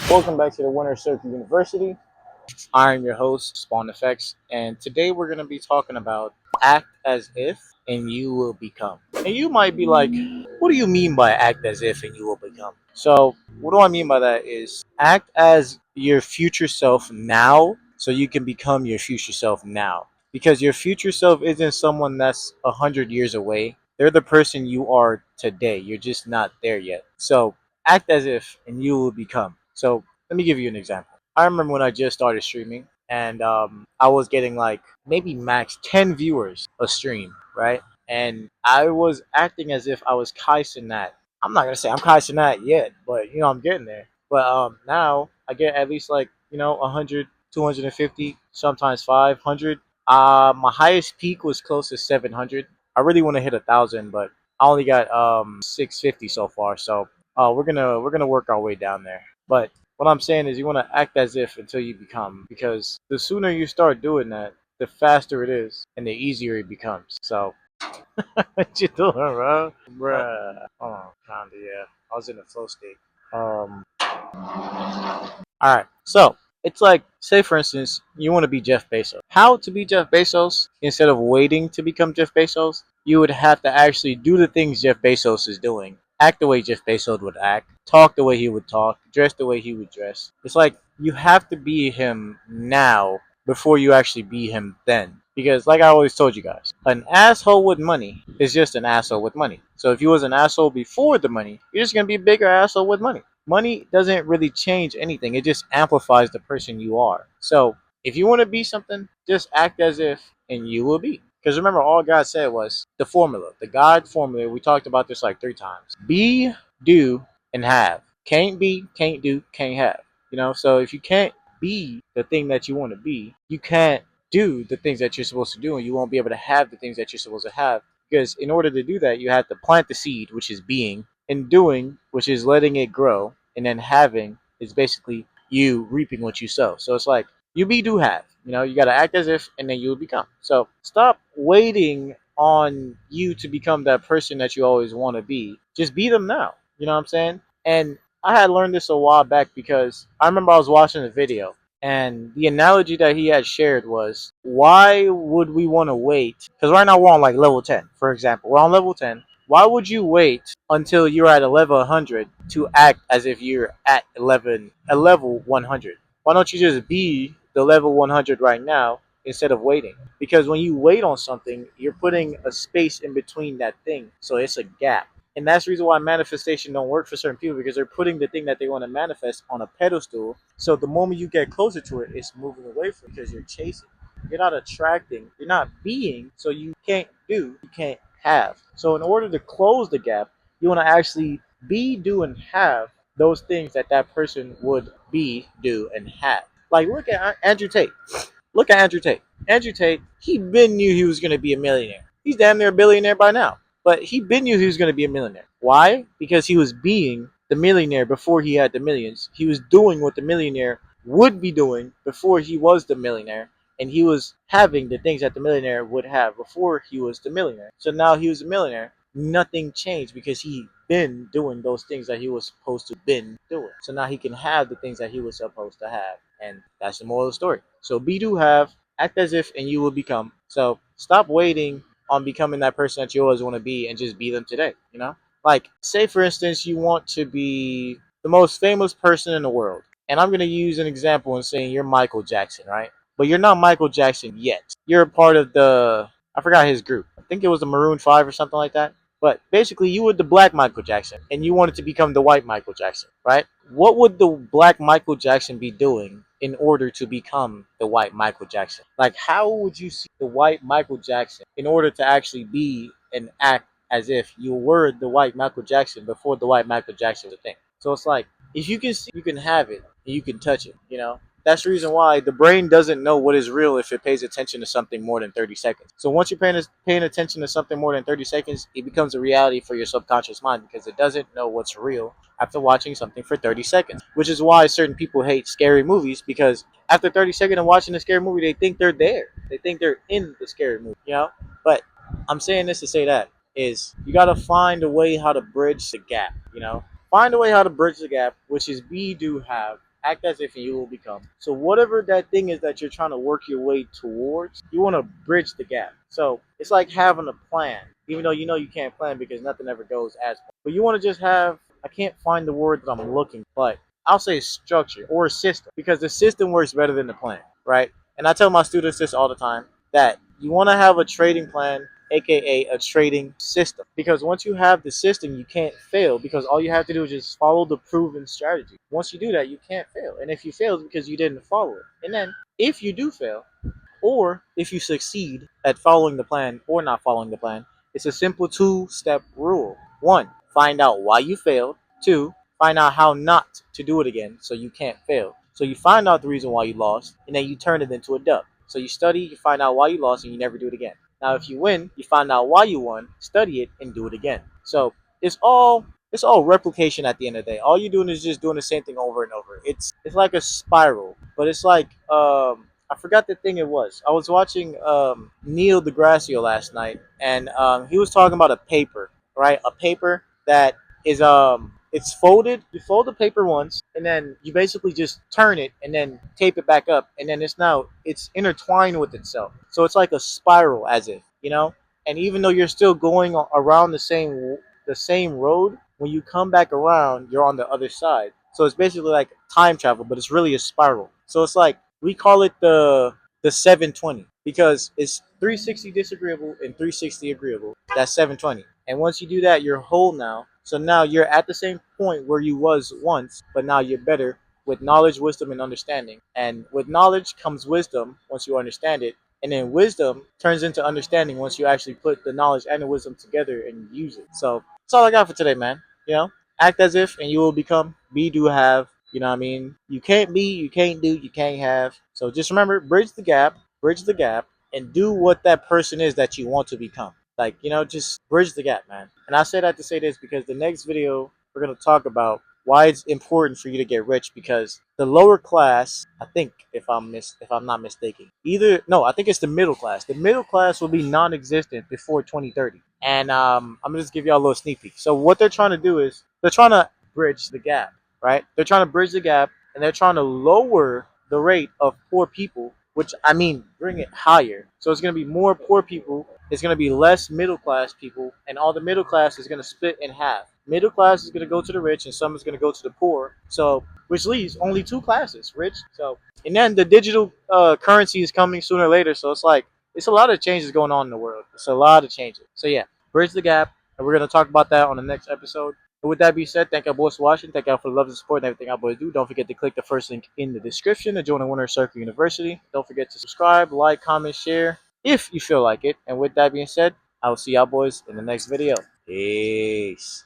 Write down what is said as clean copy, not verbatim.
Welcome back to the Winner Circle University. I'm your host, Spawn Effects, and today we're going to be talking about act as if and you will become. And you might be like, what do you mean by act as if and you will become? So, what do I mean by that is act as your future self now so you can become your future self now. Because your future self isn't someone that's 100 years away. They're the person you are today. You're just not there yet. So, act as if and you will become. So, let me give you an example. I remember when I just started streaming, and I was getting like maybe max 10 viewers a stream, right? And I was acting as if I was Kai Cenat. I'm not gonna say I'm Kai Cenat yet, but I'm getting there. But now I get at least like 100, 250, sometimes 500. My highest peak was close to 700. I really want to hit 1,000, but I only got 650 so far. So we're gonna work our way down there. But what I'm saying is you want to act as if until you become, because the sooner you start doing that, the faster it is and the easier it becomes. So what you doing, bro? Bruh. Oh, kinda, yeah. I was in a flow state. All right. So it's like, say for instance, you want to be Jeff Bezos. How to be Jeff Bezos instead of waiting to become Jeff Bezos? You would have to actually do the things Jeff Bezos is doing, act the way Jeff Bezos would act, talk the way he would talk, dress the way he would dress. It's like you have to be him now before you actually be him then. Because, like I always told you guys, an asshole with money is just an asshole with money. So if you was an asshole before the money, you're just gonna be a bigger asshole with money. Money doesn't really change anything. It just amplifies the person you are. So if you want to be something, just act as if and you will be. Because remember, all God said was the formula, the God formula. We talked about this like 3 times. Be, do, and have. Can't be, can't do, can't have. So if you can't be the thing that you want to be, you can't do the things that you're supposed to do, and you won't be able to have the things that you're supposed to have. Because in order to do that, you have to plant the seed, which is being, and doing, which is letting it grow, and then having is basically you reaping what you sow. So it's like you be do have. You gotta act as if and then you will become. So stop waiting on you to become that person that you always want to be. Just be them now. You know what I'm saying? And I had learned this a while back because I remember I was watching a video, and the analogy that he had shared was, why would we want to wait? Because right now we're on like level 10, for example. We're on level 10. Why would you wait until you're at a level 100 to act as if you're at a level 100? Why don't you just be the level 100 right now instead of waiting? Because when you wait on something, you're putting a space in between that thing, so it's a gap. And that's the reason why manifestation don't work for certain people, because they're putting the thing that they want to manifest on a pedestal. So the moment you get closer to it, it's moving away from it because you're chasing. You're not attracting. You're not being. So you can't do. You can't have. So in order to close the gap, you want to actually be, do, and have those things that that person would be, do, and have. Like look at Andrew Tate. Look at Andrew Tate. Andrew Tate, he been knew he was going to be a millionaire. He's damn near a billionaire by now. But he been knew he was going to be a millionaire. Why? Because he was being the millionaire before he had the millions. He was doing what the millionaire would be doing before he was the millionaire. And he was having the things that the millionaire would have before he was the millionaire. So now he was a millionaire. Nothing changed because he been doing those things that he was supposed to been doing. So now he can have the things that he was supposed to have. And that's the moral of the story. So be, do, have, act as if, and you will become. So stop waiting on becoming that person that you always want to be and just be them today. Like, say for instance, you want to be the most famous person in the world. And I'm going to use an example and saying you're Michael Jackson, right? But you're not Michael Jackson yet. You're a part of I forgot his group. I think it was the Maroon 5 or something like that. But basically, you were the black Michael Jackson, and you wanted to become the white Michael Jackson, right? What would the black Michael Jackson be doing in order to become the white Michael Jackson? Like, how would you see the white Michael Jackson in order to actually be and act as if you were the white Michael Jackson before the white Michael Jackson was a thing? So it's like, if you can see, you can have it, and you can touch it. That's the reason why the brain doesn't know what is real if it pays attention to something more than 30 seconds. So once you're paying attention to something more than 30 seconds, it becomes a reality for your subconscious mind because it doesn't know what's real after watching something for 30 seconds. Which is why certain people hate scary movies, because after 30 seconds of watching a scary movie, they think they're there. They think they're in the scary movie. But I'm saying this to say that is you got to find a way how to bridge the gap. Find a way how to bridge the gap, which is be, do, have, Act as if you will become. So whatever that thing is that you're trying to work your way towards, you want to bridge the gap. So it's like having a plan, even though you know you can't plan because nothing ever goes as planned. But you want to just have, I can't find the word that I'm looking, but I'll say structure or a system, because the system works better than the plan, right? And I tell my students this all the time, that you want to have a trading plan, aka a trading system, because once you have the system, you can't fail, because all you have to do is just follow the proven strategy. Once you do that, you can't fail. And if you fail, it's because you didn't follow it. And then if you do fail, or if you succeed at following the plan or not following the plan, it's a simple two-step rule. One, find out why you failed. Two, find out how not to do it again so you can't fail. So you find out the reason why you lost, and then you turn it into a dub. So you study, you find out why you lost, and you never do it again. Now, if you win, you find out why you won, study it, and do it again. So it's all replication at the end of the day. All you're doing is just doing the same thing over and over. It's like a spiral, but it's like I forgot the thing it was. I was watching Neil deGrasse last night, and he was talking about a paper, right? A paper that is it's folded. You fold the paper once, and then you basically just turn it and then tape it back up, and then it's intertwined with itself. So it's like a spiral, as if And even though you're still going around the same road, when you come back around, you're on the other side. So it's basically like time travel, but it's really a spiral. So it's like we call it the 720, because it's 360 disagreeable and 360 agreeable. That's 720. And once you do that, you're whole now. So now you're at the same point where you was once, but now you're better with knowledge, wisdom, and understanding. And with knowledge comes wisdom once you understand it. And then wisdom turns into understanding once you actually put the knowledge and the wisdom together and use it. So that's all I got for today, man. Act as if and you will become. Be, do, have. You know what I mean? You can't be, you can't do, you can't have. So just remember, bridge the gap, and do what that person is that you want to become. Like, just bridge the gap, man. And I say that to say this because the next video we're going to talk about why it's important for you to get rich, because the lower class, I think, if I'm not mistaken, either no, I think it's the middle class. The middle class will be non-existent before 2030. And I'm gonna just give y'all a little sneak peek. So what they're trying to do is they're trying to bridge the gap, right? They're trying to bridge the gap, and they're trying to lower the rate of poor people, which I mean bring it higher. So it's gonna be more poor people. It's gonna be less middle class people, and all the middle class is gonna split in half. Middle class is gonna go to the rich, and some is gonna go to the poor. So which leaves only two classes, rich. So and then the digital currency is coming sooner or later. So it's like it's a lot of changes going on in the world. It's a lot of changes. So yeah, bridge the gap, and we're gonna talk about that on the next episode. But with that being said, thank y'all boys for watching. Thank y'all for the love and support and everything y'all boys do. Don't forget to click the first link in the description to join the Winner Circle University. Don't forget to subscribe, like, comment, share if you feel like it. And with that being said, I will see y'all boys in the next video. Peace.